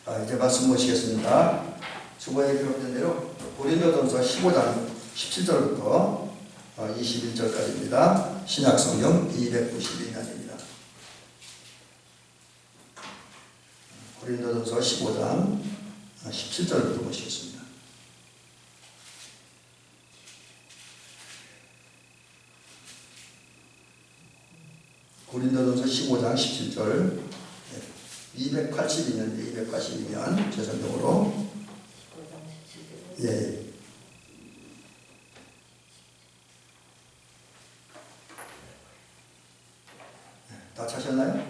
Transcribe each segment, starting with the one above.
이제 말씀 모시겠습니다. 주보에 기록된 대로 고린도전서 15장 17절부터 21절까지입니다. 신약성경 292면입니다. 고린도전서 15장 17절부터 보시겠습니다. 고린도전서 15장 17절 282면 제성경으로 예. 다 찾으셨나요?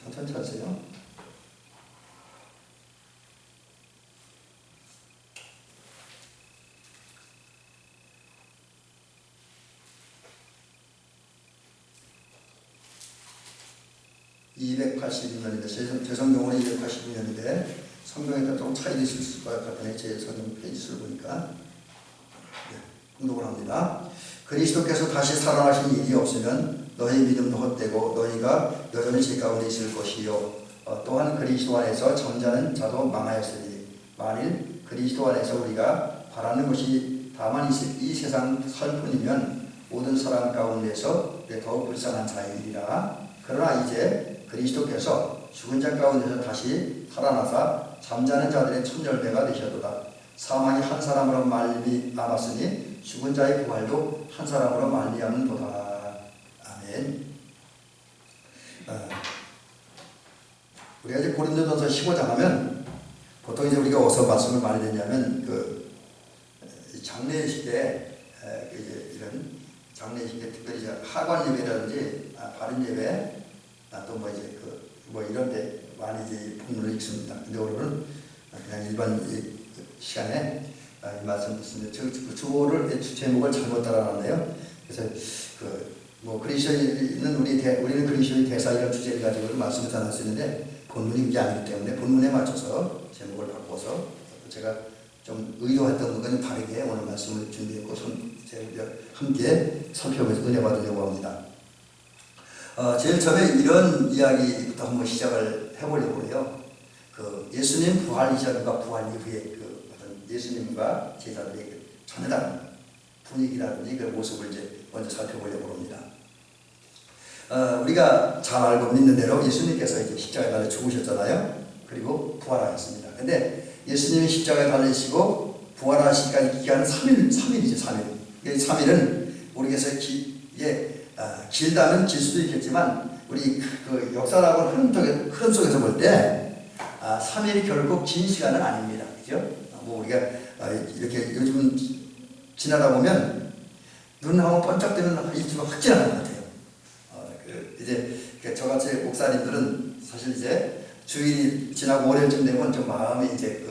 천천히 찾으세요. (282년인데) 제 성경으로 282년인데 성경에 따라 좀 차이가 있을 것 같아요. 제 성경 페이지 수를 보니까. 공독을 합니다. 그리스도께서 다시 살아나신 일이 없으면 너희 믿음도 헛되고 너희가 여전히 죄 가운데 있을 것이요. 또한 그리스도 안에서 잠자는 자도 망하였으니 만일 그리스도 안에서 우리가 바라는 것이 다만 이 세상 살뿐이면 모든 사람 가운데서 더욱 불쌍한 자이리라. 그러나 이제 그리스도께서 죽은 자 가운데서 다시 살아나사 잠자는 자들의 천열배가 되셨도다. 사망이 한 사람으로 말미암았으니 죽은 자의 부활도 한 사람으로 말미암는도다. 아멘. 우리가 이제 고린도전서 15장 하면 보통 이제 우리가 어디서 말씀을 많이 듣냐면 그 장례식 때 이제 이런 장례식 때 특별히 이제 하관 예배라든지 바른 예배 또 뭐 이제 뭐 이런 데 많이 이제 본문을 읽습니다. 근데 오늘은 그냥 일반 시간에 이 말씀 듣습니다. 주보를 제목을 잘못 따라놨네요. 그래서 뭐 그리스도인은 우리는 그리스도의 대사이라는 주제를 가지고 말씀을 전할 수 있는데 본문이 이게 아니기 때문에 본문에 맞춰서 제목을 바꿔서 제가 좀 의도했던 것과는 다르게 오늘 말씀을 준비했고 제가 함께 살펴보면서 은혜 받으려고 합니다. 제일 처음에 이런 이야기부터 한번 시작을 해보려고 해요. 예수님 부활 이전과 부활 이후에 어떤 예수님과 제자들의 전혀 다른 분위기라든지 그 모습을 이제 먼저 살펴보려고 합니다. 우리가 잘 알고 믿는 대로 예수님께서 이제 십자가에 달려 죽으셨잖아요. 그리고 부활하셨습니다. 근데 예수님이 십자가에 달리시고 부활하시기까지 기간은 3일이죠. 3일. 이 3일은 우리께서 길다면 길 수도 있겠지만 우리 그 역사라고 흐름 속에서 볼 때 3일이 결국 긴 시간은 아닙니다. 그죠? 뭐 우리가 이렇게 요즘 지나다 보면 눈 한번 번쩍 뜨면 일주가 확 지나가는 것 같아요. 이제 저같이 목사님들은 사실 이제 주일이 지나고 월요일쯤 되면 좀 마음이 이제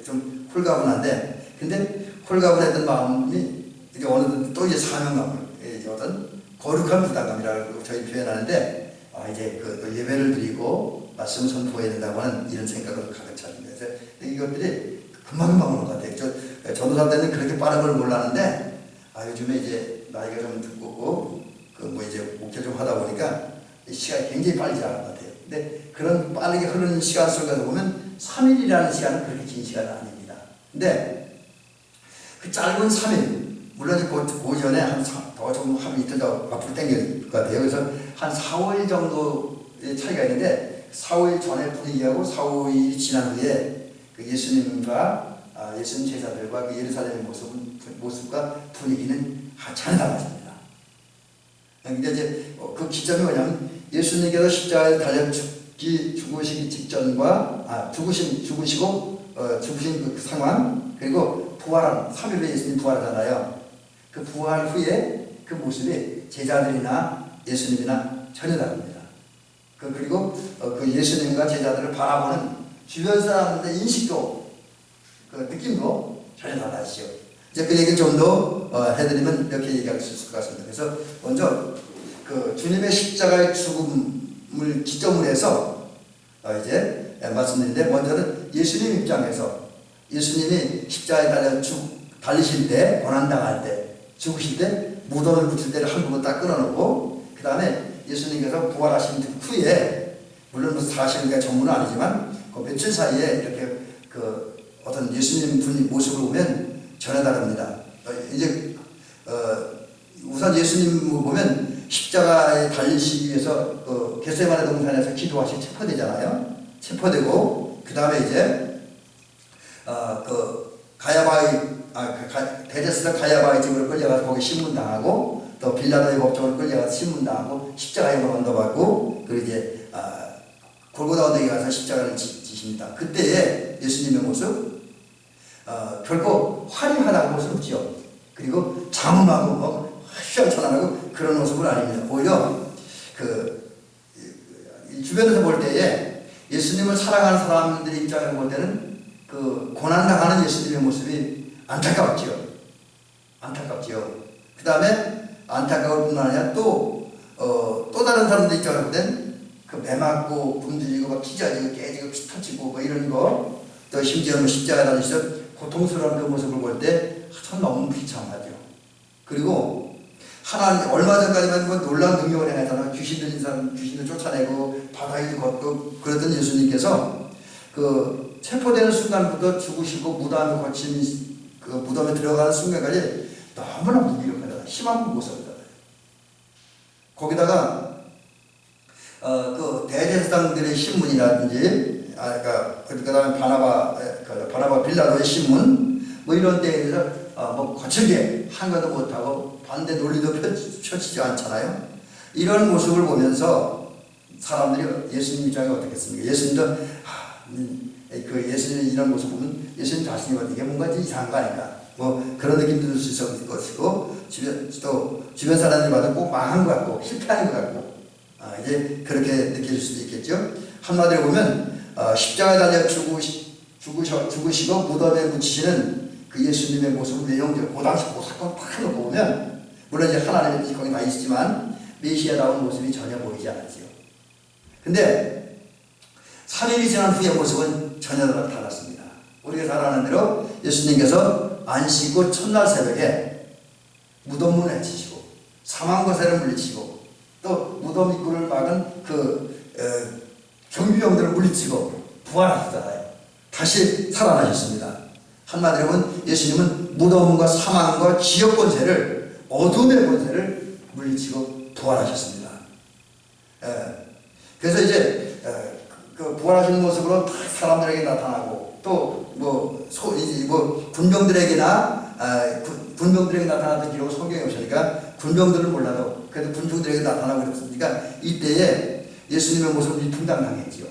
좀 홀가분한데, 근데 홀가분했던 마음이 이제 어느 또 이제 사명감을 어떤 거룩한 부담감이라고 저희 표현하는데, 이제 또 예배를 드리고 말씀 선포해야 된다고 하는 이런 생각을 가득 차는데, 그래서 이것들이 금방금방 오는 것 같아요. 전도사 때는 그렇게 빠른 걸 몰랐는데, 요즘에 이제 나이가 좀 듣고 뭐 이제 목회 좀 하다 보니까 시간이 굉장히 빨리 지나가는 것 같아요. 근데 그런 빠르게 흐르는 시간 속에서 보면 3일이라는 시간은 그렇게 긴 시간은 아닙니다. 근데 그 짧은 3일, 물론 그 전에 한 이틀 더 앞으로 당길 것 같아요. 그래서 한 4, 5일 정도의 차이가 있는데 4, 5일 전에 분위기하고 4, 5일이 지난 후에 그 예수님과 예수님 제자들과 그 예루살렘의 모습과 분위기는 전혀 달라집니다. 근데 이제 그 기점이 뭐냐면 예수님께서 십자가에 달려 죽으시기 직전과 죽으시고 죽으신 그 상황, 그리고 부활한 3일 후에 예수님 부활하잖아요. 그 부활 후에 그 모습이 제자들이나 예수님이나 전혀 다릅니다. 그리고 그 예수님과 제자들을 바라보는 주변 사람들의 인식도 느낌도 전혀 달라지죠. 이제 그 얘기를 좀 더 해드리면 이렇게 얘기할 수 있을 것 같습니다. 그래서 먼저 그 주님의 십자가의 죽음을 기점으로 해서 이제 말씀드리는데, 먼저는 예수님 입장에서 예수님이 십자가에 달리실 때, 고난당할 때, 죽으실 때, 무덤을 붙일 때를 한 부분 딱 끊어놓고, 그 다음에 예수님께서 부활하신 후에, 물론 사실은 전문은 아니지만 그 며칠 사이에 이렇게 그 어떤 예수님 분 모습을 보면 전혀 다릅니다. 이제 우선 예수님 보면 십자가에 달리시기 위해서 그 겟세마네 동산에서 기도하시고 체포되잖아요. 체포되고 그 다음에 이제 그 대제사장 가야바의 집으로 끌려가서 거기 신문당하고 또 빌라도의 법정으로 끌려가서 신문당하고 십자가에 넘어받고 그리고 이제 골고다 언덕에 가서 십자가를 지십니다. 그때의 예수님의 모습 결코 화려하다고 볼 수 없죠. 그리고 장엄하고 뭐 휘황찬란하고 그런 모습은 아닙니다. 오히려 그 주변에서 볼 때에 예수님을 사랑하는 사람들의 입장에서 볼 때는 그 고난당하는 예수님의 모습이 안타깝지요. 그 다음에 안타까울 뿐만 아니라 또 다른 사람들 입장에서 볼 때는 그 매맞고 굶주리고 막 찢어지고 깨지고 피 터지고 뭐 이런 거, 또 심지어 뭐 십자가에 달려서 고통스러운 그 모습을 볼 때 참 너무 비참하죠. 그리고 하나님 얼마 전까지만 뭐 놀라운 능력을 행하잖아요. 귀신 들린 사람 귀신을 쫓아내고 바다에도 걷고 그랬던 예수님께서 그 체포되는 순간부터 죽으시고 무덤에 거친 그 무덤에 들어가는 순간까지 너무나 무기력하다. 희망을 못 삽니다. 거기다가 그 대제사장들의 신문이라든지 그다음에 바나바 빌라도의 신문 뭐 이런 데에 대해서 뭐 거칠게 한가도 못하고 반대 논리도 펼치지 않잖아요. 이런 모습을 보면서 사람들이 예수님 입장이 어떻겠습니까? 예수님도 그 예수님 이런 모습 보면 예수님 자신이 이게 뭔가 이상한 거 아닌가 뭐 그런 느낌도 들 수 있을 것이고 주변 사람들이 봐도 꼭 망한 것 같고 실패한 것 같고 이제 그렇게 느낄 수도 있겠죠. 한마디로 보면 십자가에 달려 죽으시고 무덤에 묻히시는 그 예수님의 모습을 외형적으로 그 당시 그 사건 팍 놓고 보면 물론 이제 하나님의 거기 다 있지만 메시아다운 모습이 전혀 보이지 않았지요. 근데 3일이 지난 후의 모습은 전혀 달랐습니다. 우리가 잘 아는 대로 예수님께서 안식구 첫날 새벽에 무덤문을 해치시고 사망거세를 물리치고 또 무덤 입구를 막은 그 경비병들을 물리치고 부활하셨잖아요. 다시 살아나셨습니다. 한마디로 보면 예수님은 무덤과 사망과 지옥 권세를 어둠의 권세를 물리치고 부활하셨습니다. 그래서 이제 그 부활하신 모습으로 다 사람들에게 나타나고 또 뭐 군병들에게나 군병들에게 나타났던 기록은 성경에 없으니까 군병들은 몰라도 그래도 군중들에게 나타나고 그랬으니까 이때에 예수님의 모습을 등당당했지요.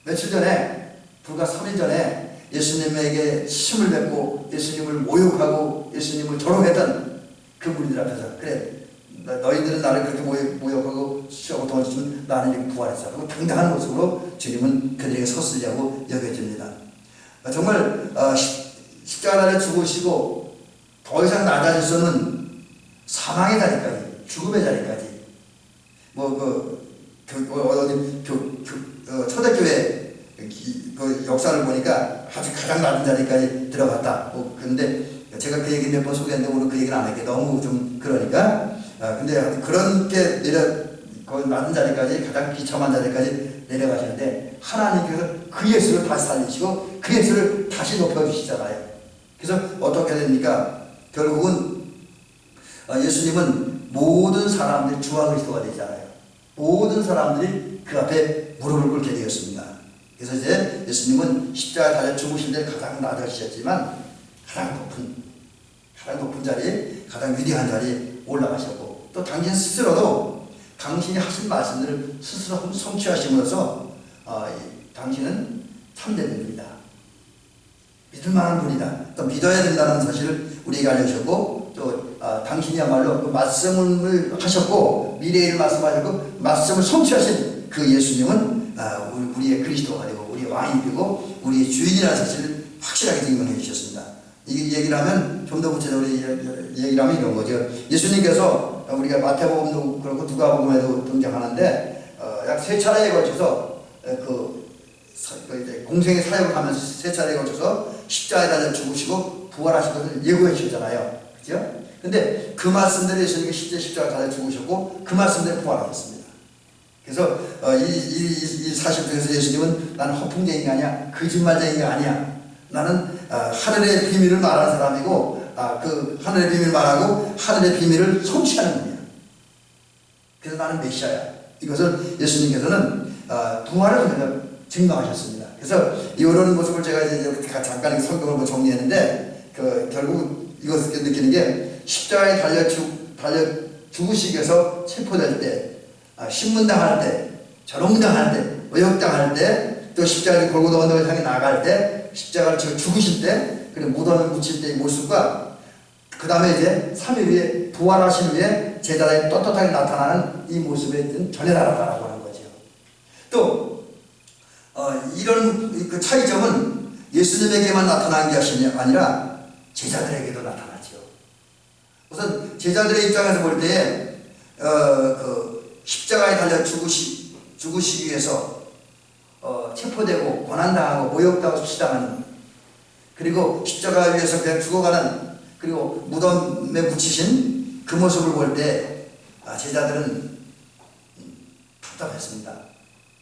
며칠 전에 불과 3일 전에 예수님에게 침을 뱉고 예수님을 모욕하고 예수님을 조롱했던 그 무리들 앞에서 그래 너희들은 나를 그렇게 모욕하고 수치하고 도와주시면 나는 이렇게 부활했어. 그리고 당당한 모습으로 주님은 그들에게 섰으려고 여겨집니다. 정말 십자가에 죽으시고 더 이상 낮아질 수 없는 사망의 자리까지 죽음의 자리까지 초대교회 그 역사를 보니까 아주 가장 낮은 자리까지 들어갔다. 근데 제가 그 얘기 몇 번 소개했는데 오늘 그 얘기는 안 할게. 너무 좀 그러니까. 근데 그렇게 그 낮은 자리까지 가장 비참한 자리까지 내려가시는데 하나님께서 그 예수를 다시 살리시고 그 예수를 다시 높여주시잖아요. 그래서 어떻게 됩니까? 결국은 예수님은 모든 사람들이 주와 그리스도가 되잖아요. 모든 사람들이 그 앞에 무릎을 꿇게 되었습니다. 그래서 이제 예수님은 십자가에 달려 죽으신 데 가장 낮으셨지만 가장 높은 자리, 가장 위대한 자리에 올라가셨고 또 당신 스스로도 당신이 하신 말씀들을 스스로 성취하심으로써 당신은 참된 분이다. 믿을 만한 분이다. 또 믿어야 된다는 사실을 우리에게 알려주셨고 또 당신이야말로 그 말씀을 하셨고 미래의 일을 말씀하셨고 말씀을 성취하신 그 예수님은 우리의 그리스도가 되고 우리의 왕이 되고 우리의 주인이라는 사실을 확실하게 증명해 주셨습니다. 이 얘기를 하면 좀 더 구체적으로 얘기를 하면 이런 거죠. 예수님께서 우리가 마태복음도 그렇고 누가복음에도 등장하는데 약 3차례에 걸쳐서 이제 공생의 사역을 하면서 3차례에 걸쳐서 십자가에 달려 죽으시고 부활하신 것을 예고해 주셨잖아요. 그죠? 근데 그 말씀대로 예수님이 십자가에 달려 죽으셨고 그 말씀대로 부활하셨습니다. 그래서 이 40절에서 예수님은 나는 허풍쟁이가 아니야, 거짓말쟁이가 아니야. 나는 하늘의 비밀을 말하는 사람이고 그 하늘의 비밀을 말하고 하늘의 비밀을 성취하는 분이야. 그래서 나는 메시아야. 이것을 예수님께서는 부활을 통해서 증명하셨습니다. 그래서 이런 모습을 제가 이제 잠깐 성경을 정리했는데 결국 이것을 느끼는 게 십자가에 달려 죽으시기 위해서 체포될 때, 신문당할 때, 조롱당할 때, 모욕당할 때, 또 십자가를 골고다 언덕을 향해 나갈 때, 십자가를 죽으실 때, 그리고 무덤에 묻힐 때의 모습과 그 다음에 이제 3일 후에 부활하신 후에 제자들이 떳떳하게 나타나는 이 모습에 전해달았다라고 하는 거죠. 또 이런 그 차이점은 예수님에게만 나타난 것이 아니라 제자들에게도 나타나죠. 우선 제자들의 입장에서 볼 때에 그 십자가에 달려 죽으시기 위해서 체포되고 고난당하고 모욕당하고 수치당하는, 그리고 십자가 위에서 그냥 죽어가는, 그리고 무덤에 묻히신 그 모습을 볼 때 제자들은 답답했습니다.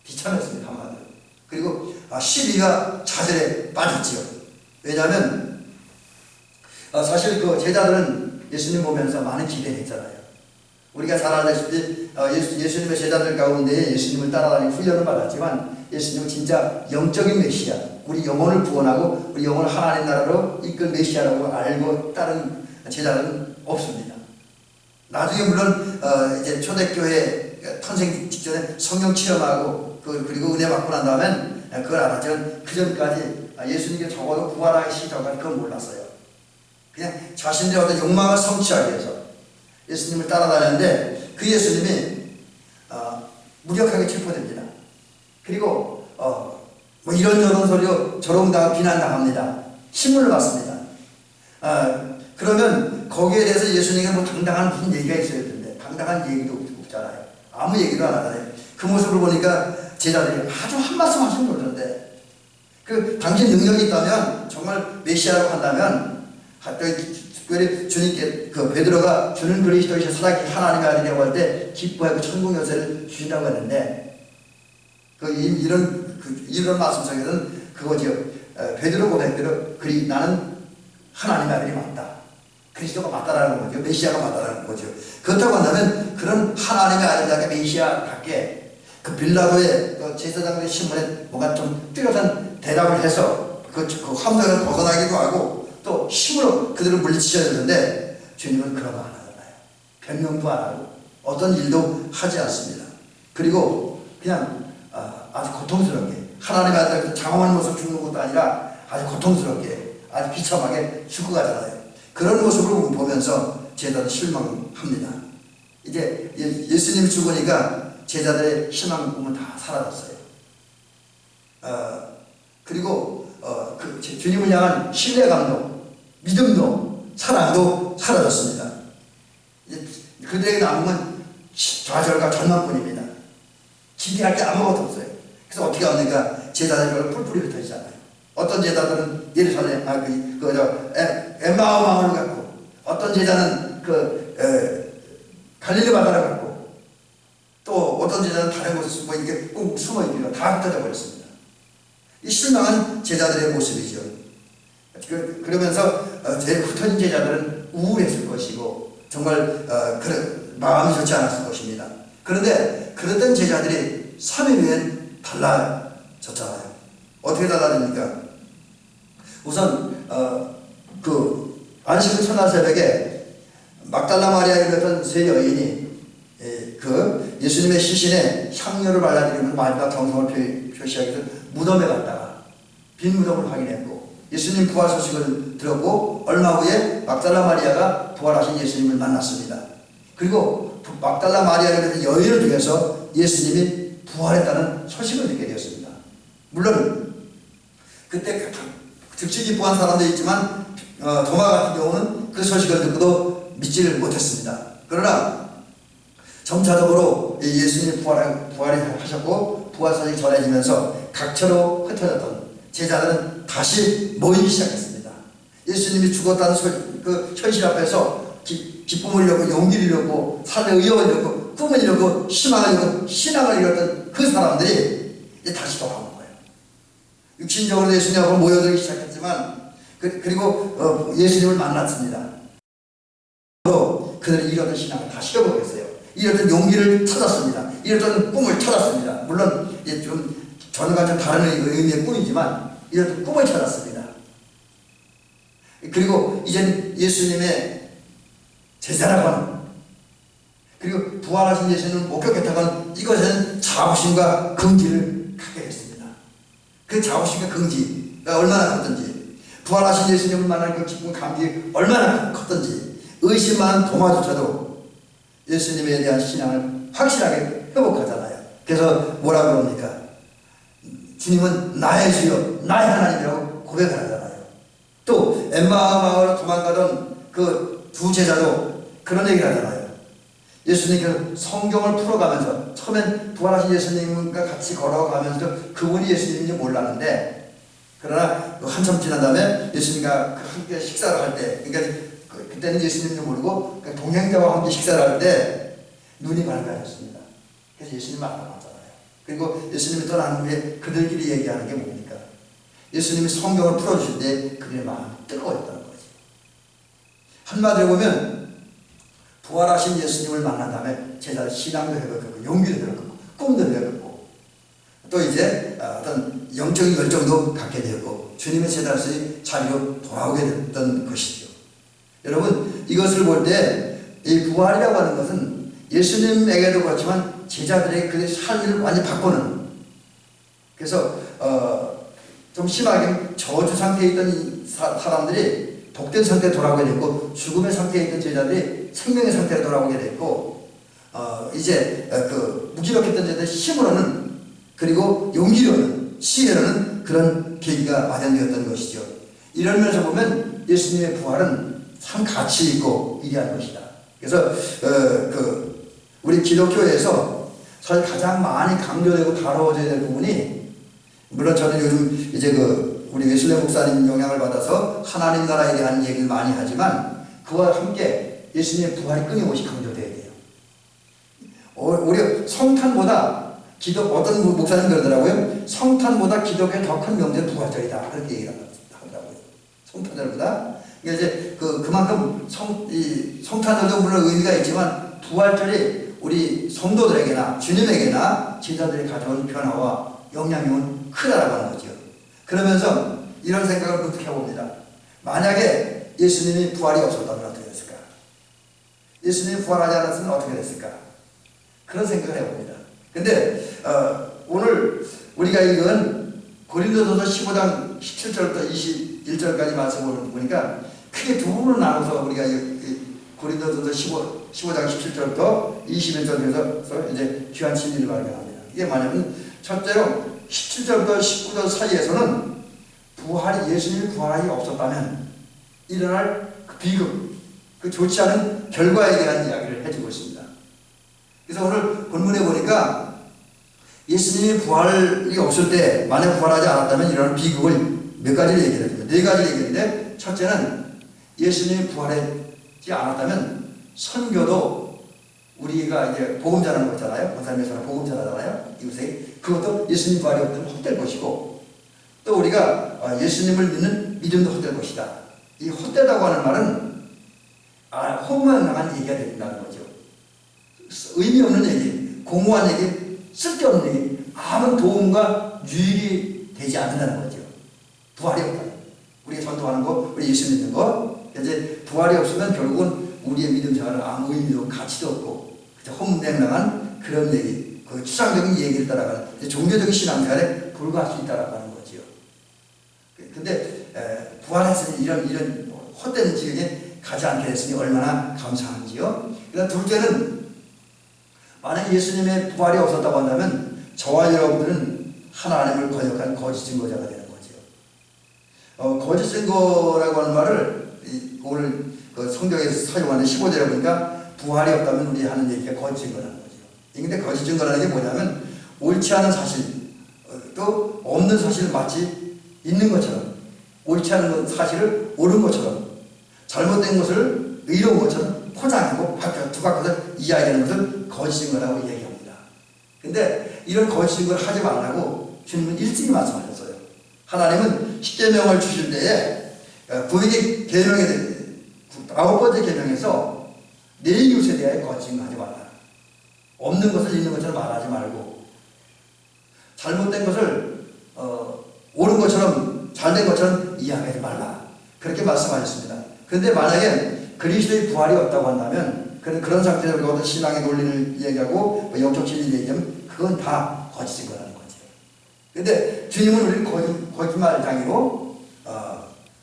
비참했습니다. 한마디로. 그리고 시비가 자절에 빠졌지요. 왜냐하면 사실 그 제자들은 예수님 보면서 많은 기대를 했잖아요. 우리가 잘 알다시피 예수님의 제자들 가운데 예수님을 따라다니는 훈련을 받았지만 예수님은 진짜 영적인 메시아, 우리 영혼을 구원하고 우리 영혼을 하나님 나라로 이끌 메시아라고 알고 따른 제자들은 없습니다. 나중에 물론 이제 초대교회 탄생 직전에 성령 체험하고 그리고 은혜 받고 난 다음엔 그걸 알았지만 그 전까지 예수님께 적어도 부활하기 시작까지 그걸 몰랐어요. 그냥 자신들의 어떤 욕망을 성취하기 위해서 예수님을 따라다녔는데 그 예수님이 무력하게 체포됩니다. 그리고 뭐 이런저런 소리로 조롱당하고 비난당합니다. 신문을 받습니다. 그러면 거기에 대해서 예수님에게 뭐 당당한 무슨 얘기가 있어야 되는데 당당한 얘기도 없잖아요. 아무 얘기도 안 하잖아요. 그 모습을 보니까 제자들이 아주 한 말씀 하시는 거던데, 당신 능력이 있다면 정말 메시아라고 한다면 특별히 주님께 베드로가 주는 그리스도이신 살아계신 하나님의 아들이라고 할 때 기뻐하고 천국 열쇠를 주신다고 했는데 이런 말씀 속에서는 그거지요. 베드로 고백대로 나는 하나님의 아들이 맞다. 그리스도가 맞다라는 거죠. 메시아가 맞다라는 거죠. 그렇다고 한다면 그런 하나님의 아들답게 메시아답게 그 빌라도의 제사장의 신문에 뭔가 좀 뚜렷한 대답을 해서 그 함정을 벗어나기도 하고 또 힘으로 그들을 물리치셔야 되는데 주님은 그런 거 안 하잖아요. 변명도 안 하고 어떤 일도 하지 않습니다. 그리고 그냥 아주 고통스럽게 하나님의 아들 장엄한 모습 죽는 것도 아니라 아주 고통스럽게 아주 비참하게 죽고 가잖아요. 그런 모습을 보면서 제자들은 실망합니다. 이제 예수님이 죽으니까 제자들의 희망 꿈은 다 사라졌어요. 그리고 주님을 향한 신뢰감도 믿음도 사랑도 사라졌습니다. 그들에게 남은 건 좌절과 절망뿐입니다. 기대할 게 아무것도 없어요. 그래서 어떻게 합니까? 제자들이 뿔뿔이 흩어지잖아요. 어떤 제자들은 예루살렘 엠마오 마을로 갔고, 어떤 제자는 갈릴리 바다로 갔고, 또 어떤 제자는 다른 곳에 꼭 숨어 있기로 다 흩어져 버렸습니다. 이 실망한 제자들의 모습이죠. 그러면서 제일 흩어진 제자들은 우울했을 것이고 정말 마음이 좋지 않았을 것입니다. 그런데 그랬던 제자들이 3일 후엔 달라졌잖아요. 어떻게 달라집니까? 우선 안식 후 첫날 새벽에 막달라 마리아에 있던 세 여인이 예수님의 시신에 향료를 발라드리면서 마지막 정성을 표시하기 위해서 무덤에 갔다가 빈 무덤을 확인했고 예수님 부활 소식을 들었고 얼마 후에 막달라 마리아가 부활하신 예수님을 만났습니다. 그리고 막달라 마리아에 여인을 통해서 예수님이 부활했다는 소식을 듣게 되었습니다. 물론 그때 즉시 기뻐한 사람도 있지만 도마 같은 경우는 그 소식을 듣고도 믿지를 못했습니다. 그러나 점차적으로 예수님이 부활하셨고 부활 소식이 전해지면서 각처로 흩어졌던 제자들은 다시 모이기 시작했습니다. 예수님이 죽었다는 그 현실 앞에서 기쁨을 잃었고 용기를 잃었고 삶의 의욕을 잃었고 꿈을 이루고 희망을 이루고 신앙을 이뤘던 그 사람들이 이제 다시 돌아오는 거예요. 육신적으로 예수님 앞으로 모여들기 시작했지만 그리고 예수님을 만났습니다. 그들이 이뤘던 신앙을 다시 회복했어요. 이뤘던 용기를 찾았습니다. 이뤘던 꿈을 찾았습니다. 물론 이제 좀 전과 좀 다른 의미의 꿈이지만 이뤘던 꿈을 찾았습니다. 그리고 이젠 예수님의 제자라고 하는, 그리고 부활하신 예수님을 목격했다고 하는 이것에는 자부심과 긍지를 갖게 됐습니다. 그 자부심과 긍지가 얼마나 컸던지, 부활하신 예수님을 만난 그 기쁨 감격이 얼마나 컸던지, 의심만 도마조차도 예수님에 대한 신앙을 확실하게 회복하잖아요. 그래서 뭐라고 그럽니까? 주님은 나의 주여 나의 하나님이라고 고백을 하잖아요. 또 엠마오 마을로 도망가던 그 두 제자도 그런 얘기를 하잖아요. 예수님께서 성경을 풀어가면서 처음엔 부활하신 예수님과 같이 걸어가면서 그분이 예수님인지 몰랐는데, 그러나 한참 지난 다음에 예수님과 함께 식사를 할 때, 그러니까 그때는 예수님인지 모르고 동행자와 함께 식사를 할 때 눈이 밝아졌습니다. 그래서 예수님을 알아봤잖아요. 그리고 예수님이 떠난 후에 그들끼리 얘기하는 게 뭡니까? 예수님이 성경을 풀어주실 때 그들의 마음이 뜨거웠다는 거지. 한마디로 보면 부활하신 예수님을 만난 다음에 제자의 신앙도 회복했고 용기도 회복했고 꿈도 회복했고 또 이제 어떤 영적인 열정도 갖게 되었고 주님의 제자로서의 자리로 돌아오게 됐던 것이죠. 여러분, 이것을 볼 때 이 부활이라고 하는 것은 예수님에게도 그렇지만 제자들에게 그 삶을 완전히 바꾸는, 그래서 좀 심하게 저주 상태에 있던 이 사람들이 복된 상태에 돌아오게 됐고, 죽음의 상태에 있던 제자들이 생명의 상태로 돌아오게 됐고, 이제 그 무기력했던 제자들이 힘으로는, 그리고 용기로는, 지혜로는 그런 계기가 마련되었던 것이죠. 이런 면에서 보면 예수님의 부활은 참 가치 있고 위대한 것이다. 그래서 우리 기독교에서 사실 가장 많이 강조되고 다뤄져야 될 부분이, 물론 저는 요즘 이제 우리 웨슬리 목사님 영향을 받아서 하나님 나라에 대한 얘기를 많이 하지만 그와 함께 예수님의 부활이 끊임없이 강조돼야 돼요. 오히려 성탄보다 어떤 목사님 그러더라고요. 성탄보다 기독교의 더 큰 명제는 부활절이다. 그렇게 얘기를 하더라고요. 성탄절보다. 그러니까 이제 그만큼 성탄절도 물론 의미가 있지만 부활절이 우리 성도들에게나 주님에게나 제자들이 가져온 변화와 영향력은 크다라고 하는 거죠. 그러면서 이런 생각을 어떻게 해봅니다. 만약에 예수님이 부활이 없었다면 어떻게 됐을까? 예수님이 부활하지 않았으면 어떻게 됐을까? 그런 생각을 해봅니다. 근데 오늘 우리가 읽은 고린도전서 15장 17절부터 21절까지 말씀을 보니까 크게 두 부분으로 나눠서 우리가 고린도전서 15장 17절부터 21절에서 이제 귀한 진리를 발견합니다. 이게 뭐냐면 첫째로 17절부터 19절 사이에서는 예수님이 부활이 없었다면 일어날 그 비극, 그 좋지 않은 결과에 대한 이야기를 해주고 있습니다. 그래서 오늘 본문에 보니까 예수님이 부활이 없을 때 만약 부활하지 않았다면 일어날 비극을 몇 가지를 얘기를 해줍니다. 네 가지를 얘기했는데, 첫째는 예수님이 부활하지 않았다면 선교도 우리가 이제 복음 전하는 거잖아요. 권사님에서는 복음 전하잖아요. 이웃에 그것도 예수님 부활이 없다면 헛될 것이고, 또 우리가 예수님을 믿는 믿음도 헛될 것이다. 이 헛되다고 하는 말은 허무맹랑한 얘기가 된다는 거죠. 의미 없는 얘기, 공허한 얘기, 쓸데없는 얘기, 아무 도움과 유익이 되지 않는다는 거죠. 부활이 없다. 우리가 전도하는 거, 우리 예수 믿는 거, 이제 부활이 없으면 결국은 우리의 믿음 생활은 아무 의미도 가치도 없고 허무맹랑한 그런 얘기, 그 추상적인 얘기를 따라가는 종교적인 신앙생활에 불과할 수 있다라고 하는 거죠. 근데 부활했으니 이런 헛된 지경에 가지 않게 됐으니 얼마나 감사한지요. 그다음 둘째는 만약 예수님의 부활이 없었다고 한다면 저와 여러분들은 하나님을 거역한 거짓 증거자가 되는 거죠. 거짓 증거라고 하는 말을 오늘 성경에서 사용하는 15절에 보니까 부활이 없다면 우리 하는 얘기가 거짓 증거라는 거죠. 근데 거짓 증거라는 게 뭐냐면 옳지 않은 사실, 또 없는 사실을 마치 있는 것처럼, 옳지 않은 사실을 옳은 것처럼, 잘못된 것을 의로운 것처럼 포장하고 두각해서 이야기하는 것을 거짓인 거라고 얘기합니다. 근데 이런 거짓인 걸 하지 말라고 주님은 일찍이 말씀하셨어요. 하나님은 십계명을 주실 때에 구약의 계명에 9번째 계명에서 내 이웃에 대하여 거짓인 거 하지 말라. 없는 것을 있는 것처럼 말하지 말고 잘못된 것을 옳은 것처럼 잘된 것처럼 이야기하지 말라. 그렇게 말씀하셨습니다. 그런데 만약에 그리스도의 부활이 없다고 한다면 그런 상태에서 우리가 어떤 신앙의 논리를 얘기하고 영적 진리를 얘기하면 그건 다 거짓인 거라는 거죠. 그런데 주님은 우리를 거짓말장이로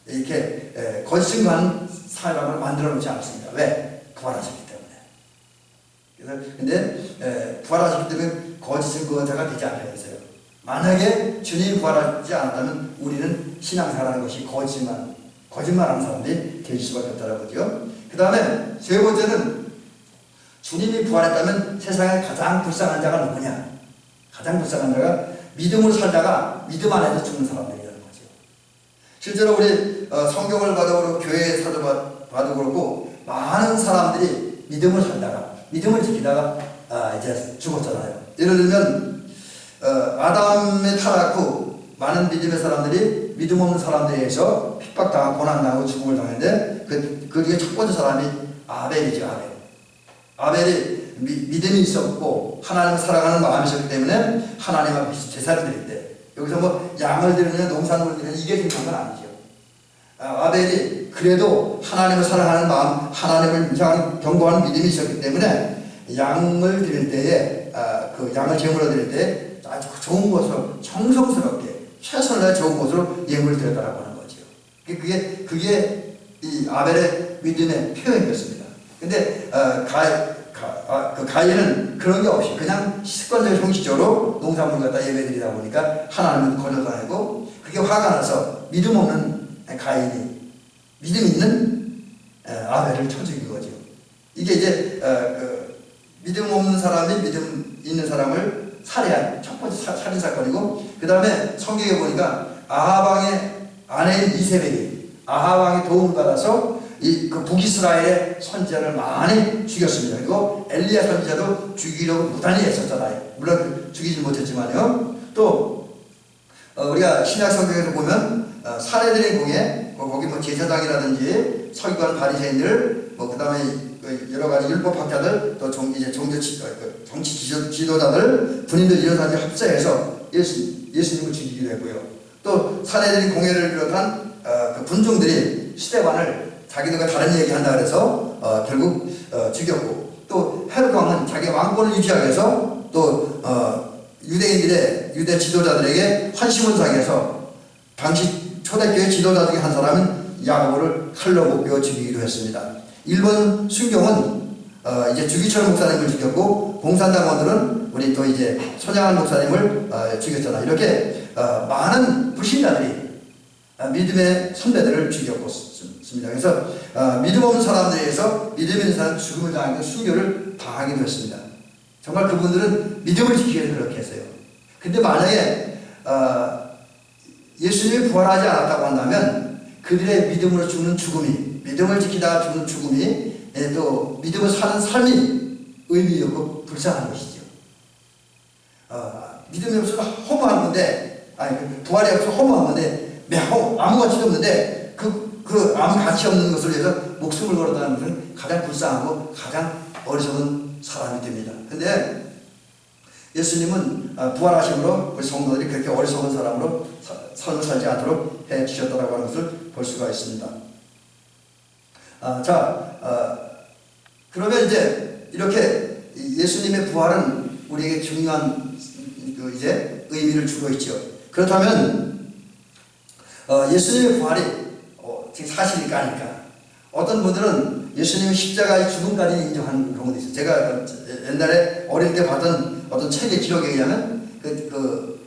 이렇게 거짓인 거 하는 사람을 만들어 놓지 않습니다. 왜? 부활하셨기 때문에. 그래서 근데 부활하셨기 때문에 거짓은 그자가 되지 않게 했어요. 만약에 주님이 부활하지 않았다면 우리는 신앙생활하는 것이 거짓말하는 사람들이 될 수밖에 없다는 거죠. 그 다음에 세 번째는 주님이 부활했다면 세상에 가장 불쌍한 자가 누구냐? 가장 불쌍한 자가 믿음으로 살다가 믿음 안에서 죽는 사람들이라는 거죠. 실제로 우리 성경을 봐도 그렇고 교회에 봐도 그렇고 많은 사람들이 믿음을 살다가 믿음을 지키다가 이제 죽었잖아요. 예를 들면 아담의 타락 후 많은 믿음의 사람들이 믿음 없는 사람들에 의해서 핍박당하고 고난당하고 죽음을 당했는데 그 중에 첫 번째 사람이 아벨이죠. 아벨이 믿음이 있었고 하나님을 사랑하는 마음이 있었기 때문에 하나님 앞에 제사를 드릴 때 여기서 뭐 양을 드리느냐 농산물을 드리느냐 이게 중요한 건 아니죠. 아벨이 그래도 하나님을 사랑하는 마음, 하나님을 향한 견고한 믿음이 있었기 때문에 양을 드릴 때에 그 양을 제물로 드릴 때 아주 좋은 것으로 정성스럽게 최선을 다해 좋은 것으로 예물을 드렸다라고 하는 거죠. 그게 이 아벨의 믿음의 표현이었습니다. 근데 그 가인은 그런 게 없이 그냥 습관적인 형식적으로 농산물 갖다 예배드리다 보니까 하나님은 거절당하고 그게 화가 나서 믿음 없는 가인이 믿음 있는 아벨을 쳐 죽인 거죠. 이게 이제 믿음 없는 사람이 믿음 있는 사람을 살해한 첫 번째 살인 사건이고, 그 다음에 성경에 보니까 아하방의 아내인 이세벨이 아하방의 도움을 받아서 그 북이스라엘의 선지자를 많이 죽였습니다. 그리고 엘리야 선지자도 죽이려고 무단히 했었잖아요. 물론 죽이지 못했지만요. 또 우리가 신약 성경에서 보면 사례들의 공에 거기 뭐 제사장이라든지 서기관 바리새인들 그 다음에 여러 가지 율법학자들 또 정치 지도자들 군인들 이런 사람들이 합세해서 예수님을 죽이기도 했고요. 또 사례들의 공회를 비롯한 그 분종들이 스데반을 자기들과 다른 얘기한다 그래서 결국 죽였고, 또 헤롯 왕은 자기 왕권을 유지하기 위해서 또 유대인들의 유대 지도자들에게 환심을 사기 위해서 당시 초대교회 지도자 중에 한 사람은 야고보를 칼로 목베어 죽이기도 했습니다. 일본 순경은 이제 주기철 목사님을 죽였고, 봉산당원들은 우리 또 이제 손양한 목사님을 죽였잖아. 이렇게 많은 불신자들이 믿음의 선배들을 죽였습니다. 그래서 믿음 없는 사람들에 의해서 믿음 있는 사람 죽음을 당하고 순교를 당하기도 했습니다. 정말 그분들은 믿음을 지키기 위해서 그렇게 했어요. 근데 만약에 예수님이 부활하지 않았다고 한다면 그들의 믿음으로 죽는 죽음이, 믿음을 지키다가 죽는 죽음이 또 믿음을 사는 삶이 의미 없고 불쌍한 것이죠. 믿음이 없어서 허무한 건데, 부활이 없어서 허무한 건데 아무 가치도 없는데 아무 가치 없는 것을 위해서 목숨을 걸었다는 것은 가장 불쌍하고 가장 어리석은 사람이 됩니다. 근데 예수님은 부활하심으로 우리 성도들이 그렇게 어리석은 사람으로 삶을 살지 않도록 해 주셨다고 하는 것을 볼 수가 있습니다. 그러면 이제 이렇게 예수님의 부활은 우리에게 중요한 이제 의미를 주고 있죠. 그렇다면 예수님의 부활이 지금 사실일까 아닐까? 어떤 분들은 예수님의 십자가의 죽음까지 인정하는 경우도 있어요. 제가 옛날에 어릴 때 봤던 어떤 책의 기록에 의하면 그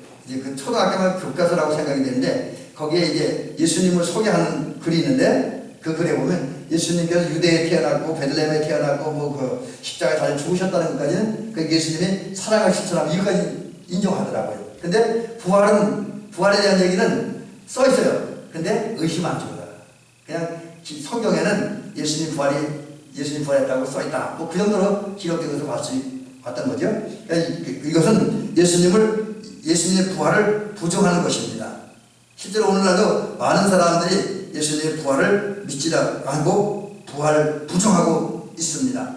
초등학교 교과서라고 생각이 되는데 거기에 이제 예수님을 소개하는 글이 있는데 그 글에 보면 예수님께서 유대에 태어났고 베들레헴에 태어났고 그 십자가에 달려 죽으셨다는 것까지는 그 예수님이 사랑하실 사람 이거까지 인정하더라고요. 근데 부활에 대한 얘기는 써 있어요. 근데 의심 안 줍니다. 그냥 성경에는 예수님 부활했다고 써 있다. 그 정도로 기록된 것을 왔던 거죠. 이것은 예수님의 부활을 부정하는 것입니다. 실제로 오늘날도 많은 사람들이 예수님의 부활을 믿지 않고 부활을 부정하고 있습니다.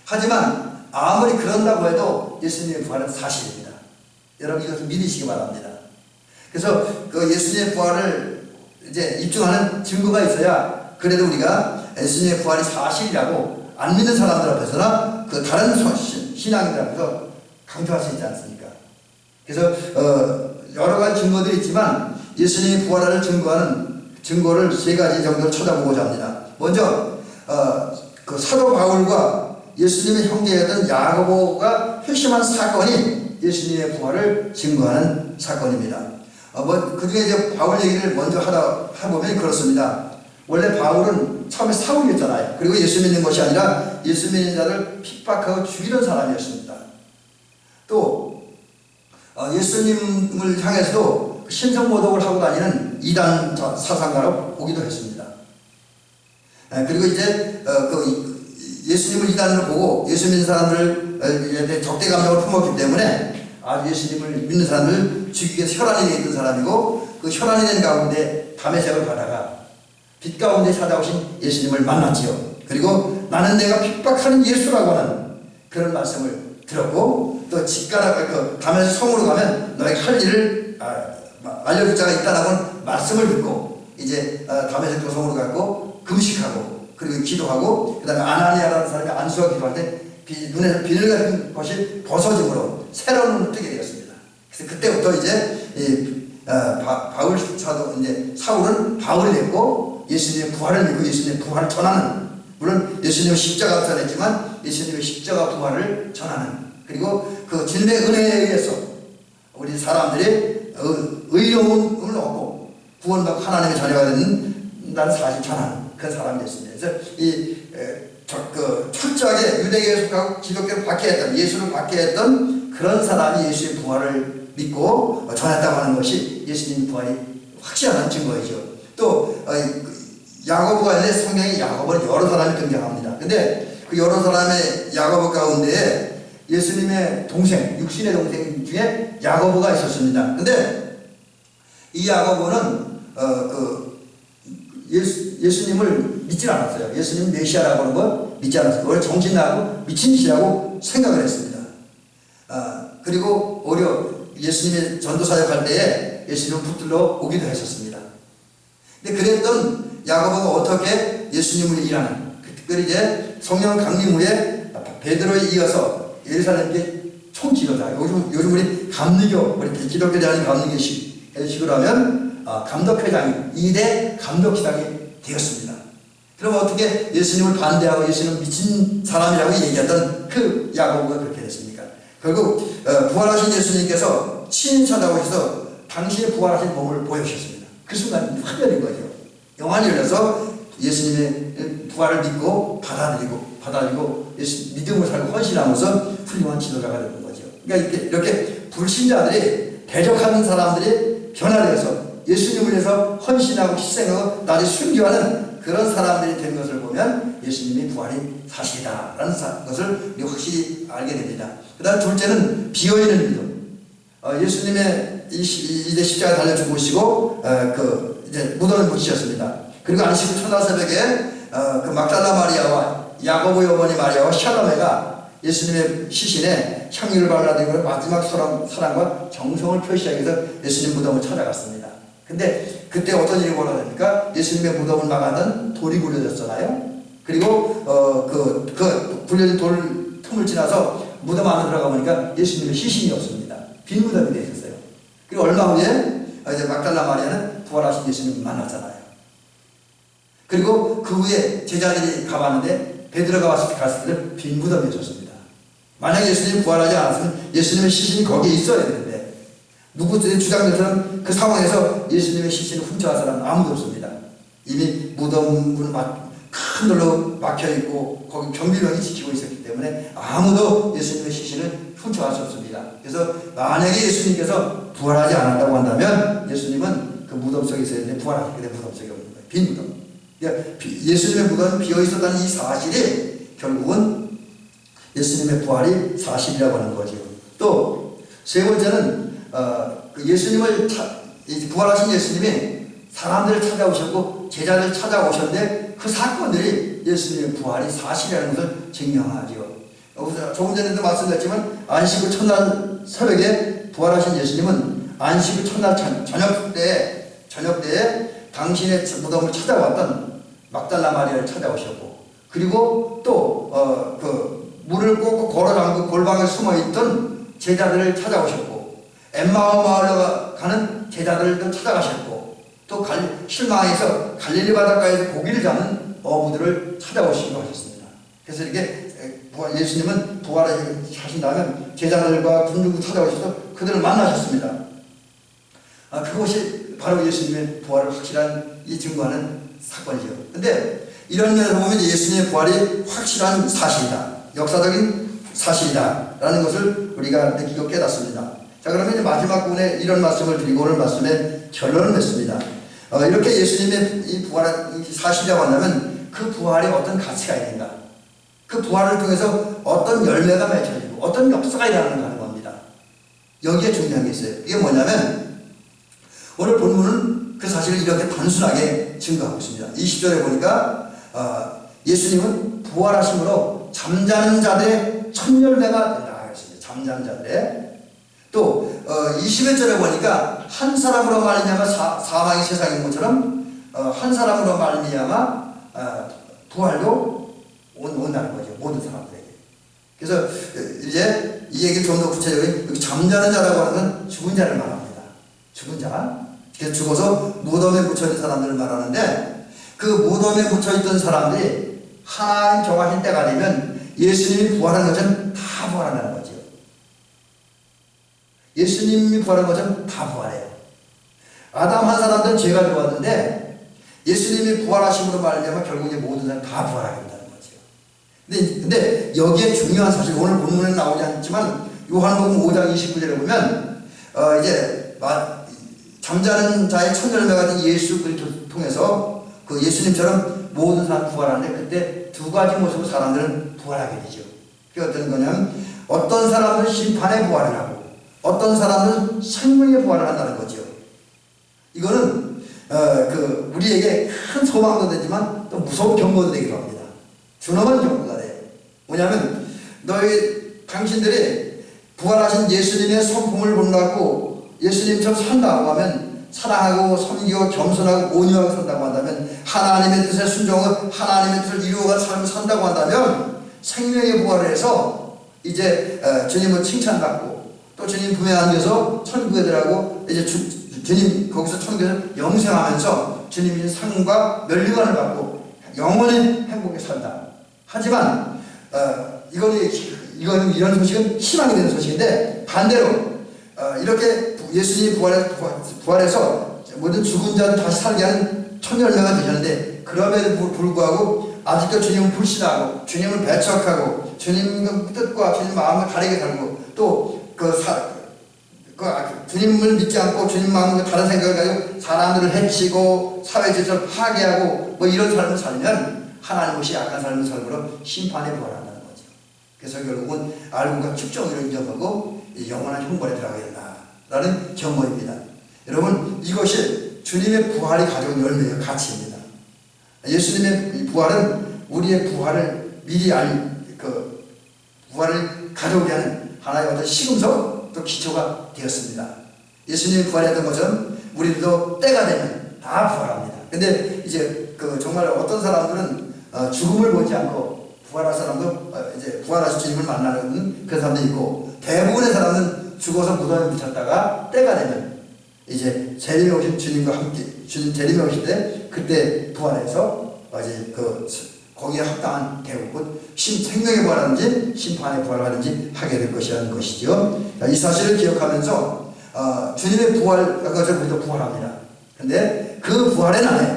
하지만 아무리 그런다고 해도 예수님의 부활은 사실입니다. 여러분 이것을 믿으시기 바랍니다. 그래서 그 예수님의 부활을 이제 입증하는 증거가 있어야 그래도 우리가 예수님의 부활이 사실이라고 안 믿는 사람들 앞에서나 그 다른 신앙인들 앞에서 강조할 수 있지 않습니까? 그래서 여러 가지 증거들이 있지만 예수님의 부활을 증거하는 증거를 세 가지 정도를 찾아보고자 합니다. 먼저 그 사도 바울과 예수님의 형제였던 야고보가 회심한 사건이 예수님의 부활을 증거하는 사건입니다. 그 중에 이제 바울 얘기를 먼저 해보면 그렇습니다. 원래 바울은 처음에 사울이었잖아요. 그리고 예수 믿는 것이 아니라 예수 믿는 자를 핍박하고 죽이던 사람이었습니다. 또 예수님을 향해서도 신성모독을 하고 다니는 이단 사상가로 보기도 했습니다. 그리고 이제 예수님을 이단으로 보고 예수 믿는 사람들을 적대 감정을 품었기 때문에 예수님을 믿는 사람을 죽이기 위해서 혈안이 되어 있던 사람이고 그 혈안이 된 가운데 담에색을 가다가 빛 가운데 찾아오신 예수님을 만났지요. 그리고 나는 내가 핍박하는 예수라고 하는 그런 말씀을 들었고 또 집가라 가면서 성으로 가면 너에게 할 일을 알려줄 자가 있다라고 말씀을 듣고 이제 담에색 도성으로 갔고 금식하고 그리고 기도하고 그 다음에 아나니아라는 사람이 안수와 기도할 때 눈에서 비늘 같은 것이 벗어짐으로 새로운 눈을 뜨게 되었습니다. 그래서 그때부터 이제 바울 사도 이제 사울은 바울이 됐고 예수님의 부활을 믿고 예수님의 부활을 전하는 물론 예수님의 십자가도 전했지만 예수님의 십자가 부활을 전하는 그리고 그 진리의 은혜에 의해서 우리 사람들이 의로움을 얻고 구원받고 하나님의 자녀가 된다는 사실 전하는 그런 사람이 됐습니다. 그래서 철저하게 유대교에 속하고 기독교를 받게 했던 예수를 받게 했던 그런 사람이 예수의 부활을 믿고 전했다고 하는 것이 예수님 부활이 확실한 증거이죠. 또 야고보가 있는데 성경에 야고보는 여러 사람이 등장합니다. 근데 그 여러 사람의 야고보 가운데 예수님의 동생, 육신의 동생 중에 야고보가 있었습니다. 근데 이 야고보는 예수님을 믿지 않았어요. 예수님 메시아라고 하는 걸 믿지 않았어요. 그걸 정신나고 미친 짓이라고 생각을 했습니다. 그리고 오히려 예수님의 전도사역할 때에 예수님을 붙들러 오기도 했었습니다. 근데 그랬던 야고보가 어떻게 예수님을 일하는 특별히 이제 성령 강림 후에 베드로에 이어서 예루살렘의 총지도자 요즘 우리 감리교 우리 기독교 대한 감리교식으로 하면 감독회장이 2대 감독회장이 되었습니다. 그럼 어떻게 예수님을 반대하고 예수님은 미친 사람이라고 얘기했던 그 야고보가 그렇게 됐습니까? 결국 부활하신 예수님께서 친히 찾아오셔서 당신의 부활하신 몸을 보여주셨습니다. 그 순간 확 열린 거죠. 영안이 열려서 예수님의 부활을 믿고 받아들이고 예수 믿음을 살고 헌신하면서 훌륭한 지도자가 되는 거죠. 그러니까 이렇게 불신자들이 대적하는 사람들이 변화되어서 예수님을 위해서 헌신하고 희생하고 나중에 순교하는 그런 사람들이 된 것을 보면 예수님의 부활이 사실이다라는 것을 우리가 확실히 알게 됩니다. 그 다음 둘째는 비어있는 믿음. 예수님의 이제 십자가에 달려 죽으시고 이제 무덤에 묻히셨습니다. 그리고 안식 후 첫날 새벽에 그 막달라 마리아와 야고보의 어머니 마리아와 샬로메가 예수님의 시신에 향유를 발라드리고 마지막 사랑과 정성을 표시하기 위해서 예수님 무덤을 찾아갔습니다. 근데 그때 어떤 일이 벌어집니까? 예수님의 무덤을 막았던 돌이 굴려졌잖아요. 그리고 그 굴려진 돌 틈을 지나서 무덤 안에 들어가 보니까 예수님의 시신이 없습니다. 빈 무덤이 되어 있었어요. 그리고 얼마 후에 이제 막달라 마리아는 부활하신 예수님을 만났잖아요. 그리고 그 후에 제자들이 가봤는데 베드로가 갔을 때는 빈 무덤이었습니다. 만약 예수님이 부활하지 않았으면 예수님의 시신이 거기에 있어야 되는데 누구든지 주장돼서는 그 상황에서 예수님의 시신을 훔쳐갈 사람은 아무도 없습니다. 이미 무덤은 큰 돌로 막혀있고 거기 경비병이 지키고 있었기 때문에 아무도 예수님의 시신을 훔쳐갈 수 없습니다. 그래서 만약에 예수님께서 부활하지 않았다고 한다면 예수님은 그 무덤 속에 있어야 되는데 부활하기 때문에 무덤 속에 없는 거예요. 빈 무덤. 그러니까 예수님의 무덤이 비어있었다는 이 사실이 결국은 예수님의 부활이 사실이라고 하는 거죠. 또 세 번째는 그 예수님을 부활하신 예수님이 사람들을 찾아오셨고 제자를 찾아오셨는데 그 사건들이 예수님의 부활이 사실이라는 것을 증명하죠. 조금 전에도 말씀드렸지만 안식 후 첫날 새벽에 부활하신 예수님은 안식 후 첫날 저녁 때에 당신의 무덤을 찾아왔던 막달라 마리아를 찾아오셨고, 그리고 또 그 물을 꽂고 걸어 잠그 골방에 숨어있던 제자들을 찾아오셨고, 엠마오 마을로 가는 제자들도 찾아가셨고, 또 실망해서 갈릴리 바닷가에서 고기를 잡는 어부들을 찾아오시기도 하셨습니다. 그래서 이렇게 예수님은 부활하신 다음에 제자들과 군중을 찾아오셔서 그들을 만나셨습니다. 그것이 바로 예수님의 부활을 확실한 증거하는 사건이죠. 근데 이런 면에서 보면 예수님의 부활이 확실한 사실이다, 역사적인 사실이다 라는 것을 우리가 느끼고 깨닫습니다. 자, 그러면 이제 마지막 부분에 이런 말씀을 드리고 오늘 말씀의 결론을 맺습니다. 이렇게 예수님의 이 부활이 사실이라고 한다면 그 부활에 어떤 가치가 있는가, 그 부활을 통해서 어떤 열매가 맺혀지고 어떤 역사가 일어나는가 하는 겁니다. 여기에 중요한 게 있어요. 이게 뭐냐면 오늘 본문은 그 사실을 이렇게 단순하게 증거하고 있습니다. 20절에 보니까 예수님은 부활하심으로 잠자는 자들의 첫 열매가 된다 했습니다. 잠자는 자들의. 또 21절에 보니까 한 사람으로 말미암아 사망이 세상에 온 것처럼 한 사람으로 말미암아 부활도 온다는 거죠. 모든 사람들에게. 그래서 이제 이 얘기를 좀 더 구체적으로 여기 잠자는 자라고 하는 건 죽은 자를 말합니다. 죽은 자. 그래서 죽어서 무덤에 묻혀있는 사람들을 말하는데, 그 무덤에 묻혀있던 사람들이 하나님 정하신 때가 되면 예수님이 부활한 것은 다 부활한다는 거죠. 예수님이 부활한 것은 다 부활해요. 아담 한 사람들은 죄가 들어왔는데 예수님이 부활하심으로 말미암아 결국 이제 모든 사람 다 부활하게 된다는 거죠. 근데 여기에 중요한 사실, 오늘 본문에 나오지 않지만 요한복음 5장 29절에 보면 이제 잠자는 자의 첫 열매가 된 예수 그리스도를 통해서 그 예수님처럼 모든 사람 부활하는데, 그때 두 가지 모습으로 사람들은 부활하게 되죠. 그게 어떤 거냐면 어떤 사람들은 심판의 부활을 하고 어떤 사람들은 생명의 부활을 한다는 거죠. 이거는 우리에게 큰 소망도 되지만 또 무서운 경고도 되기도 합니다. 준엄한 경고가 돼요. 뭐냐면 당신들이 부활하신 예수님의 성품을 본다고 예수님처럼 산다고 하면, 사랑하고 섬기고 겸손하고 온유하게 산다고 한다면, 하나님의 뜻에 순종하고 하나님의 뜻을 이루어가 삶을 산다고 한다면 생명의 부활을 해서 이제 주님을 칭찬받고 또 주님 품에 안겨서 천국에 들어가고 이제 주님 거기서 천국에서 영생하면서 주님이 상과 면류관을 받고 영원히 행복에 산다. 하지만 이거는 이런 소식은 희망이 되는 소식인데, 반대로 이렇게 예수님이 부활해서 모든 죽은 자를 다시 살게 하는 첫 열매가 되셨는데, 그럼에도 불구하고 아직도 주님을 불신하고 주님을 배척하고 주님 뜻과 주님 마음을 가리게 살고 또 주님을 믿지 않고 주님 마음과 다른 생각을 가지고 사람들을 해치고 사회 질서를 파괴하고 뭐 이런 삶을 살면 하나님 없이 약한 삶을 살므로 심판에 부활한다는 거죠. 그래서 결국은 알고가 축정으로 인정하고 영원한 형벌에 들어가게 된다라는 경고입니다. 여러분, 이것이 주님의 부활이 가져온 열매의 가치입니다. 예수님의 부활은 우리의 부활을 미리 부활을 가져오게 하는 하나의 어떤 시금석 또 기초가 되었습니다. 예수님이 부활했던 것은 우리도 때가 되면 다 부활합니다. 근데 이제 정말 어떤 사람들은 죽음을 보지 않고 부활할 사람도 이제 부활하신 주님을 만나는 그런 사람도 있고, 대부분의 사람은 죽어서 무덤에 묻혔다가 때가 되면 이제 재림에 오신 주님과 함께 주님 재림에 오실 때 그때 부활해서 이제 거기에 합당한 대우, 곧 생명의 부활하는지 심판의 부활하는지 하게 될 것이라는 것이죠. 이 사실을 기억하면서 주님의 부활, 그것을 우리도 부활합니다. 근데 그 부활의 날에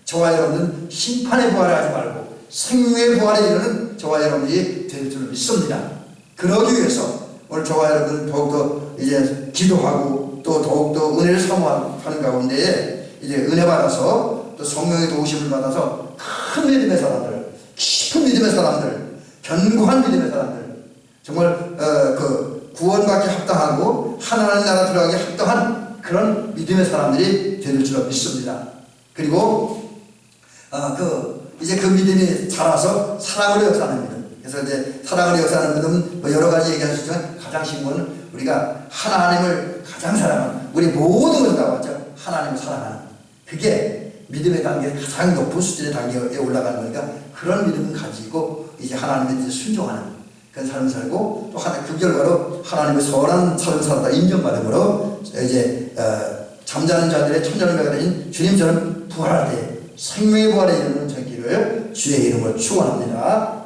저와 여러분은 심판의 부활을 하지 말고 생명의 부활에 이르는 저와 여러분이 될 줄 믿습니다. 그러기 위해서 오늘 저와 여러분 더욱더 이제 기도하고 또 더욱더 은혜를 사모하는 가운데에 이제 은혜 받아서 또 성령의 도우심을 받아서 큰 믿음의 사람들, 깊은 믿음의 사람들, 견고한 믿음의 사람들, 정말 그 구원받기 합당하고 하나님 나라 들어가기 합당한 그런 믿음의 사람들이 될 줄 믿습니다. 그리고 이제 그 믿음이 자라서 사랑으로 역사하는 믿음. 그래서 이제 사랑으로 역사하는 믿음 뭐 여러 가지 얘기할 수 있지만 가장 쉬운 건 우리가 하나님을 가장 사랑하는, 우리 모든 것을 다 봤죠. 하나님을 사랑하는, 그게 믿음의 단계 가장 높은 수준의 단계에 올라가는 거니까 그런 믿음을 가지고 이제 하나님의 뜻에 순종하는 그런 삶을 살고, 또 그 결과로 하나님의 선한 삶을 살다 인정받음으로 이제 잠자는 자들의 천년을 되신 주님처럼 부활할 때 생명의 부활에 이르는 전기를 주의 이름으로 축원합니다.